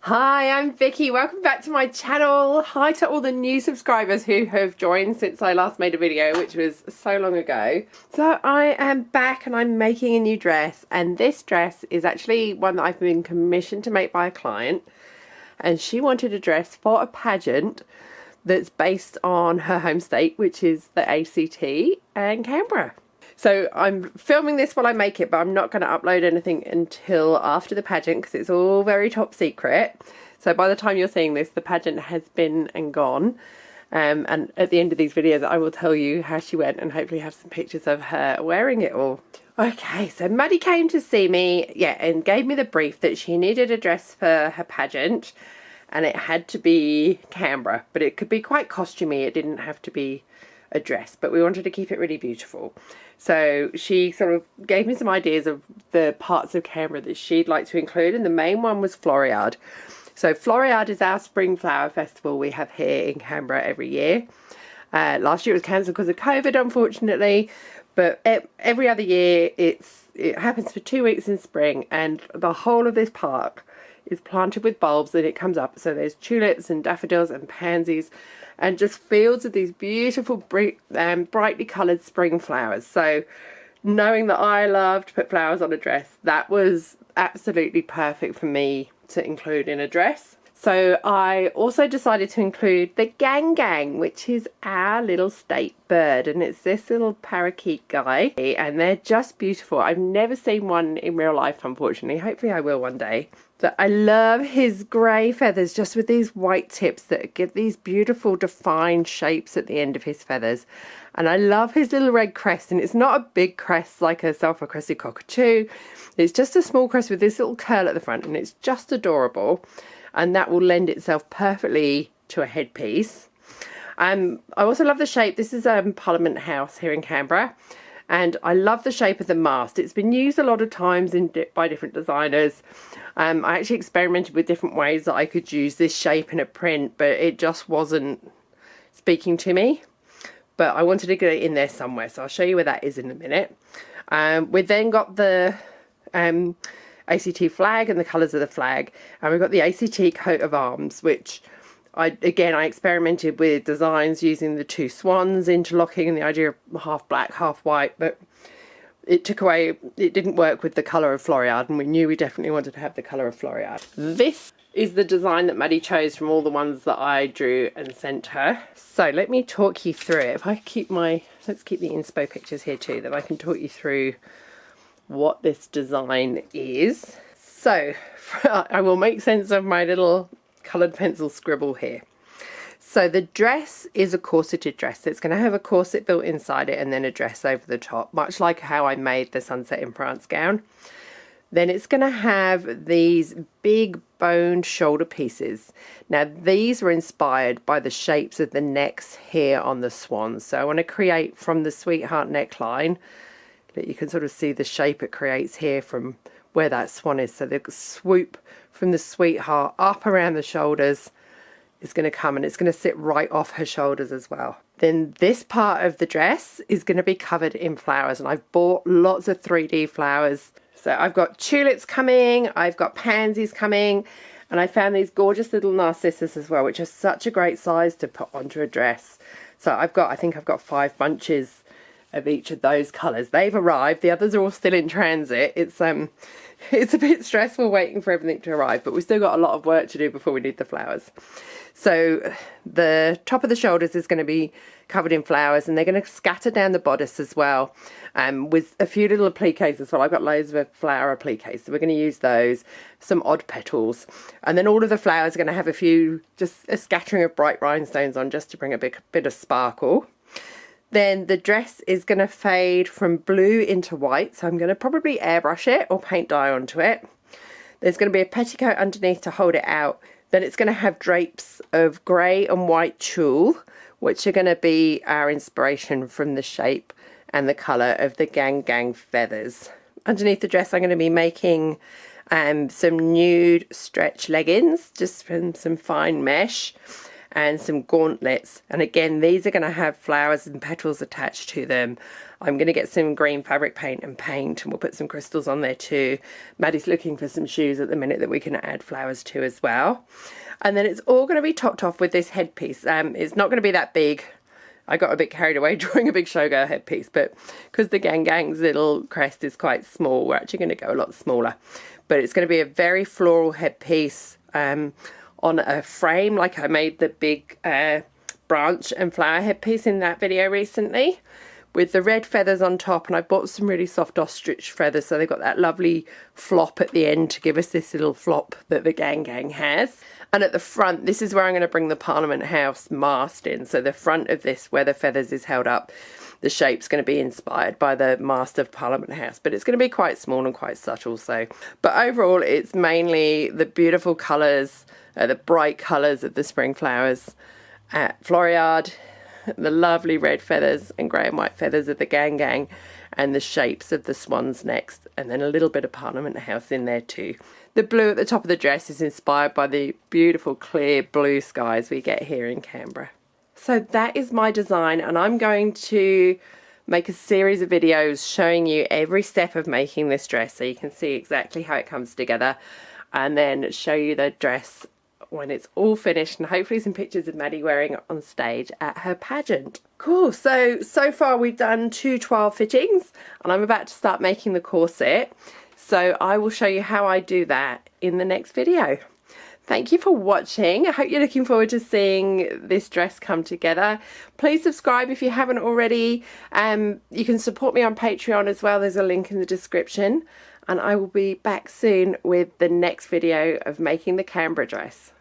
Hi, I'm Vicky. Welcome back to my channel. Hi to all the new subscribers who have joined since I last made a video, which was so long ago. So I am back and I'm making a new dress, and this dress is actually one that I've been commissioned to make by a client, and she wanted a dress for a pageant that's based on her home state, which is the ACT and Canberra. So I'm filming this while I make it, but I'm not going to upload anything until after the pageant because it's all very top secret. So by the time you're seeing this, the pageant has been and gone. And at the end of these videos, I will tell you how she went and hopefully have some pictures of her wearing it all. Okay, so Maddie came to see me, and gave me the brief that she needed a dress for her pageant. And it had to be Canberra, but it could be quite costumey. It didn't have to be a dress, but we wanted to keep it really beautiful. So she sort of gave me some ideas of the parts of Canberra that she'd like to include, and the main one was floriade. So floriade is our spring flower festival we have here in Canberra every year. Last year it was cancelled because of COVID, unfortunately, but every other year it happens for 2 weeks in spring, and the whole of this park is planted with bulbs and it comes up. So there's tulips and daffodils and pansies and just fields of these beautiful brightly coloured spring flowers. So knowing that I love to put flowers on a dress, that was absolutely perfect for me to include in a dress. So I also decided to include the gang, which is our little state bird, and it's this little parakeet guy, and they're just beautiful. I've never seen one in real life, unfortunately. Hopefully I will one day. So I love his grey feathers just with these white tips that give these beautiful defined shapes at the end of his feathers. And I love his little red crest, and it's not a big crest like a self-crested cockatoo. It's just a small crest with this little curl at the front, and it's just adorable. And that will lend itself perfectly to a headpiece. I also love the shape. This is Parliament House here in Canberra, and I love the shape of the mast. It's been used a lot of times by different designers. I actually experimented with different ways that I could use this shape in a print, but it just wasn't speaking to me. But I wanted to get it in there somewhere, so I'll show you where that is in a minute. We then got the ACT flag and the colours of the flag, and we've got the ACT coat of arms, which I experimented with designs using the two swans interlocking and the idea of half black half white, but it didn't work with the colour of floriade, and we knew we definitely wanted to have the colour of floriade. This is the design that Maddie chose from all the ones that I drew and sent her. So let me talk you through it. If I keep let's keep the inspo pictures here too, then I can talk you through what this design is. So I will make sense of my little coloured pencil scribble here. So the dress is a corseted dress. It's going to have a corset built inside it and then a dress over the top, much like how I made the Sunset in France gown. Then it's going to have these big boned shoulder pieces. Now these were inspired by the shapes of the necks here on the swans. So I want to create from the sweetheart neckline that you can sort of see the shape it creates here from where that swan is. So the swoop from the sweetheart up around the shoulders is going to come, and it's going to sit right off her shoulders as well. Then this part of the dress is going to be covered in flowers, and I've bought lots of 3D flowers. So I've got tulips coming, I've got pansies coming, and I found these gorgeous little narcissus as well, which are such a great size to put onto a dress. So I think I've got 5 bunches of each of those colours. They've arrived, the others are all still in transit. It's a bit stressful waiting for everything to arrive, but we've still got a lot of work to do before we need the flowers. So the top of the shoulders is going to be covered in flowers, and they're going to scatter down the bodice as well, with a few little appliques as well. I've got loads of flower appliques, so we're going to use those, some odd petals, and then all of the flowers are going to have just a scattering of bright rhinestones on, just to bring a bit of sparkle. Then the dress is going to fade from blue into white, so I'm going to probably airbrush it or paint dye onto it. There's going to be a petticoat underneath to hold it out. Then it's going to have drapes of grey and white tulle, which are going to be our inspiration from the shape and the colour of the gang feathers. Underneath the dress I'm going to be making some nude stretch leggings, just from some fine mesh. and some gauntlets. And again, these are going to have flowers and petals attached to them. I'm going to get some green fabric paint and paint, and we'll put some crystals on there too. Maddie's looking for some shoes at the minute that we can add flowers to as well. And then it's all going to be topped off with this headpiece. It's not going to be that big. I got a bit carried away drawing a big showgirl headpiece, but because the Gang's little crest is quite small, we're actually going to go a lot smaller. But it's going to be a very floral headpiece on a frame, like I made the big branch and flower headpiece in that video recently, with the red feathers on top. And I bought some really soft ostrich feathers, so they've got that lovely flop at the end to give us this little flop that the Gang has. And at the front, this is where I'm going to bring the Parliament House mast in. So the front of this, where the feathers is held up, the shape's going to be inspired by the mast of Parliament House, but it's going to be quite small and quite subtle. So, but overall, it's mainly the beautiful colours, the bright colours of the spring flowers at Floriade, the lovely red feathers and grey and white feathers of the Gang, and the shapes of the swan's necks, and then a little bit of Parliament House in there too. The blue at the top of the dress is inspired by the beautiful clear blue skies we get here in Canberra. So that is my design, and I'm going to make a series of videos showing you every step of making this dress so you can see exactly how it comes together, and then show you the dress when it's all finished, and hopefully some pictures of Maddie wearing it on stage at her pageant. Cool, so far we've done 2 12 fittings, and I'm about to start making the corset. So I will show you how I do that in the next video. Thank you for watching. I hope you're looking forward to seeing this dress come together. Please subscribe if you haven't already. You can support me on Patreon as well. There's a link in the description. And I will be back soon with the next video of making the Canberra dress.